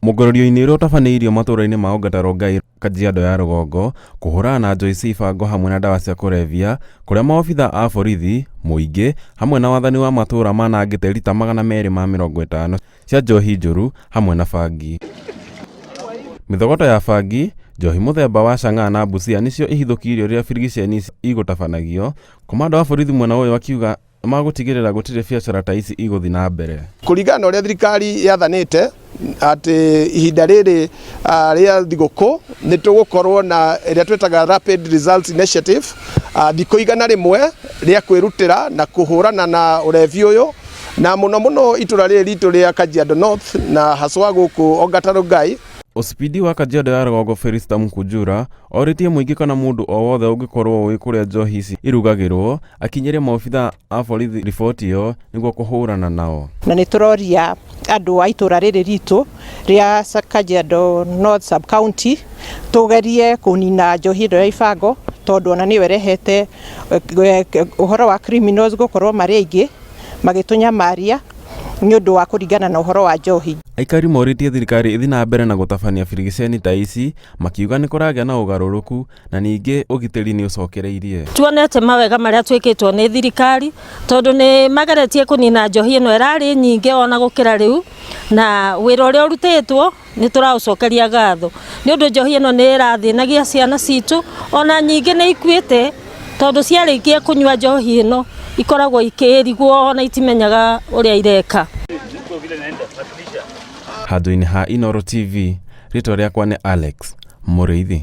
Mugorio-ini uria utabanĩirio matũra-inĩ ma Ongata Rongai, Kajiado ya rũgongo, kũhũrana na njũi cia ibango hamwe na ndawa cia kũrebia, kũrĩa maobitha a borithi, mũingĩ hamwe na wathani wa matũra manangĩte lita 250 cia njohi njũru hamwe na bangi. Mithogoto ya bangi, njohi mũthemba wa Chang'aa na Busia nicio ihithũkiirio rĩrĩa birigiceni igũtabanagio. Komanda wa borithi mwena ũyũ akiuga magũtigĩrĩra gũtirĩ biacara ta ici igũthiĩ na mbere. Kũringana na ũrĩa thirikari yathanĩte atĩ ihinda rĩrĩ rĩa thigũkũ nĩ tũgũkorwo na ĩrĩa twĩtaga Rapid Results Initiative, thikũ 100 rĩa kwĩrutĩra na kũhũrana na ũrevi ũyũ, na mũno itũra rĩrĩ ritũ rĩa Kajiado North na haswa gũkũ Ongata Rongai. Osipidi wa Kajiado ya rũgongo Felista Mukujura orĩtie mũingĩ kana mũndũ o wothe ũngĩkorwo ũĩ kũrĩa njohi ici irugagĩrwo akinyĩre maobitha a borithi riboti ĩyo nĩguo kũhũrana nao. Na nĩ tũroria andũ a itũra rĩrĩ ritũ rĩa Kajiado North Sub County tũgerie kũnina njohi ĩno ya ibango, tondũ ona nĩyo ĩrehete ũhoro wa criminals gũkorwo marĩ aingĩ magĩtũnyamaria nĩ ũndũ wa kũringana na ũhoro wa njohi. Aikari morĩtie thirikari ĩthiĩ na mbere na gũtabania birigiceni ta ici, makiuga nĩ kũragĩa na ũgarũrũku na ningĩ ũgitĩri nĩ ũcokereirie. Tuonete mawega marĩa twĩkĩtwo nĩ thirikari, tondũ nĩ mageretie kũnina njohi ĩno ĩrarĩ nyingĩ ona gũkĩra rĩu, na wĩra ũrĩa ũrutĩtwo nĩ tũraũcokeria ngatho, nĩ ũndũ njohi ĩno nĩ ĩrathĩnagia ciana citũ, ona nyingĩ nĩ ikuĩte tondũ ciarĩkia kũnyua njohi ĩno ikoragwo ikĩrigwo na itimenyaga ũrĩa ireka. Handũ-inĩ ha Inooro TV, rĩtwa rĩakwa nĩ Alex Mũrĩithi.